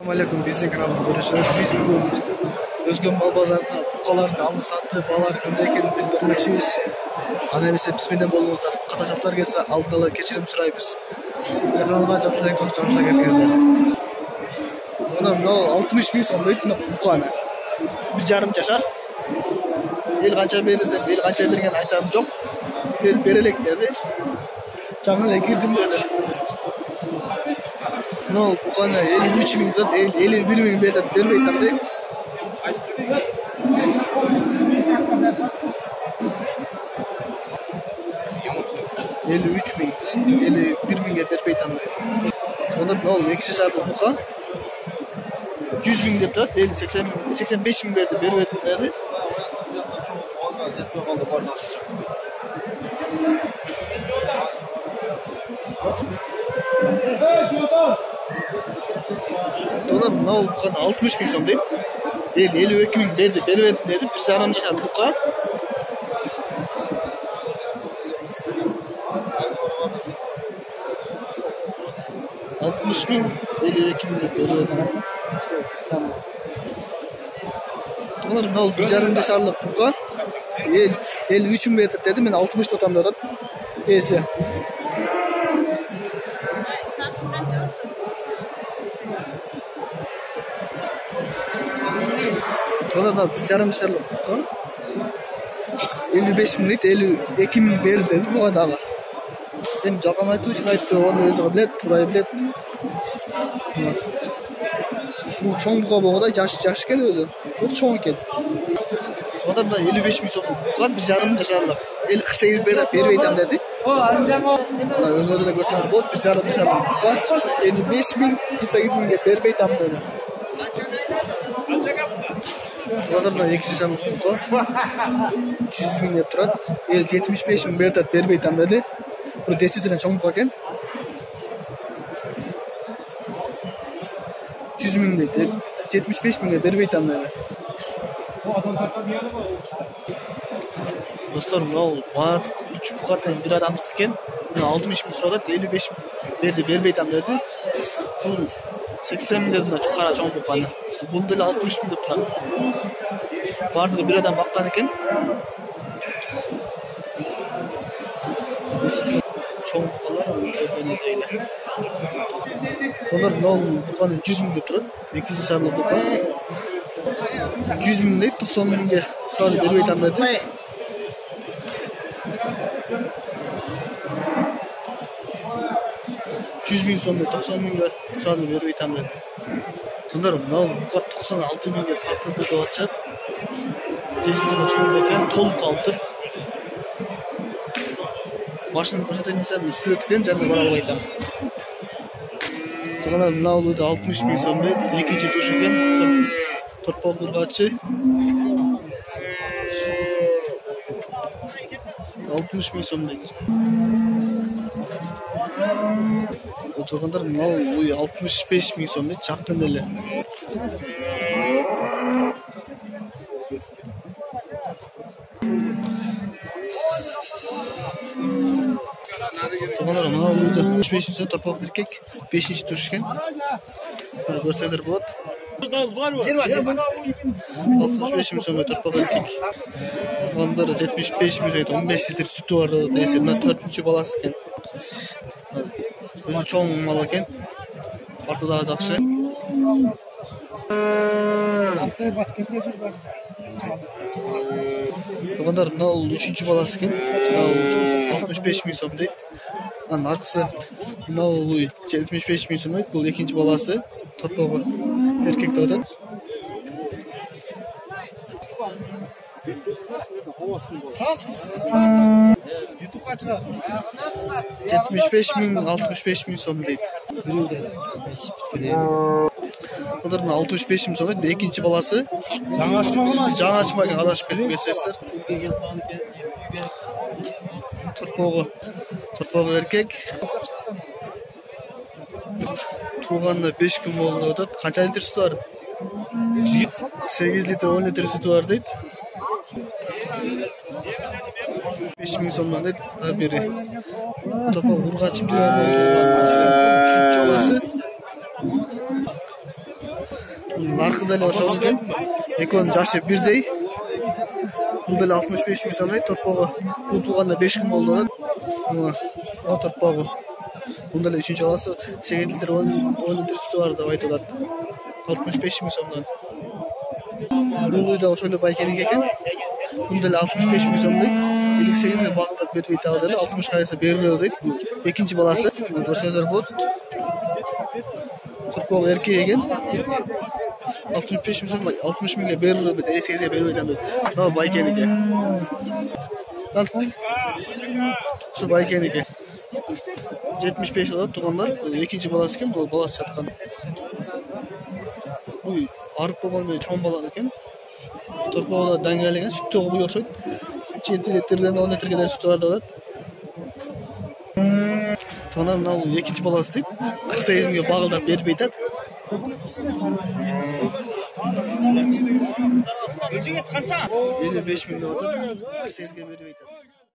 Assalamualaikum, bizdin kanalda görüşürüz. Biz bugün Özgün Mal Bazarı'na bukaların aldı sattığı bağlar kimde ekeni bildirmekçiyiz. Ana bize bismillah bolunuzlar. Katacaklar gelse aldılar geçirim sırayız. Kanalıma жазылайық, жазыла кетіңіздер. Мынау 60 миң сом дейді бұқаны. 1,5 жашар. Ел қанша бердісе, ел қанша берген айтарым жоқ. Ел берелек деді. Жаңа кірдім деді. Мынау бұқаны 53 миң дейді, 51 миң берді, бермей таңдайды. 53 миң, 51 миңге бермей таңдайды. Сонда мынау 2 жашар бұқа 100 миң деп тұрады, 85 миң берді, бермеді деді. Жетпей қалды бар насыша. Сонда мынау бұқаны 60 миң сом дейді. 52 миң берді, бермеді деді. 1,5 жашар бұқа. Ming 52 ming berdi. Bunlar mынау 1,5 жашарлық бұқа. 53 миң берді деді, мен 60 тотам деді. Есі. Bunlar 1,5 жашарлық бұқа. 55 миң дейді, 52 миң берді деді бұға дағы. Hem жалған айту үшін айтты, оны өзі біледі, турай біледі. Бұл чоң бұқа болғыдай жаш екен өзі. Бұл чоң екен. Сонда 55 миң сом бұқа 1,5 жашарлық. 48 бермейтін деді. Өзіңізді де көрсеңіз болады, 1,5 жашарлық бұқа 55 миң 48 мыңге бермейтін деді. Сонда 2 жашарлық бұқа 100 миң деп тұрады. 75 миң бермейтін деді. Bu действительно чоң бұқа екен. 100 миң дейді, 75 миңге бермейтін деді. Достар, мынау барлық 3 бұқаттан бір адамдық екен. 60 миң сұрады, 55 берді, бермейтін деді. Бұл 80 миң деді, қара чоң бұқаны. Бұл дәл 60 миң деп тұрады. Барлығы бір адам баққан екен. Чоң бұқалар Венесуэла. Сонда мынау бұқаны 100 миң деп тұрады. 2 жашарлық бұқа 100 миң дейді, 90 миңге сұрады, бермейтін деді. 100 миң сом 90 миңге сұрады, бермейтін деді. Сонда мынау бұқа 96 миңге сатылды деп жатыр. Действительно чоң екен, толық алды. Машинаны көрсететін десем, сүреткен және барауға айтам. Соғана мынау 60 миң сом дейді, екінші төшілген, торпақ ұрғатшы. 60 миң сом дейді. Отырғандар мынау 65 миң сом дейді, жақтын әлі. Соғандар мынау 65 миң сом торпақ еркек, 5-ші түршкен. Көрсеңдер болады. 65 миң сом торпақ еркек. Соғандар 75 миң сом 15 литр сүті бар десе, мына 4-ші баласы екен. Өзі чоң мал екен. Артыдағы жақшы. Соғандар мынау 3-ші баласы екен. 65 миң сом дейді. Арқысы мынау 75 миң сом дейді. Бұл екінші баласы. Торпағы еркекті өтеді. 75 миң, 65 миң сом дейді. Бұлдар 65 миң сом дейді. Екінші баласы. Жаңа ашмаған адашып беріп берсестер. Торпағы еркек. Туғанына 5 күн болуына өтеді. Қанша литр сүті бар? 8 литр, 10 литр сүті бар дейді. 5 миң сомнан дейді. Әр бері. Торпақ ұрғачым деген болды. Үшінші баласы. Narxı da ошол экен. Экөөнүн жашы бирдей. Бул деле 65 миң сомдойт. Торпогу бул туулганда 5 күн болду атат. О торпогу. Бул деле 3-чү баласы 8 литр 10 литр сүтү бар деп айтылат. 65 миң сомдон. Бул да ошол эле байкеники экен. Бул деле 65 миң сомдойт. 58-ге багылдап бербей атабыз эле. 60га esa бербейбиз дейт. Экинчи баласы. Көрсөңүздөр болот. Торпогу эркек экен. 65 миң сом, 60 миңге берилип, 58-ге бербейт дейт. Мына байкеники. Şu байкеники. 75 болот туугандар. Экинчи баласы экен, бул баласы жаткан. Бул арып болгондо чоң бала экен. Торпогу да даңгайлы экен, сүт тогуга окшойт. 7 литрден 10 литрге дейин сүтү бар деп атат. Туугандар мына бул экинчи баласы дейт. 48 миңге багылдап бербейт атат. 55 миң деп атат. 48-ге бербейт атат.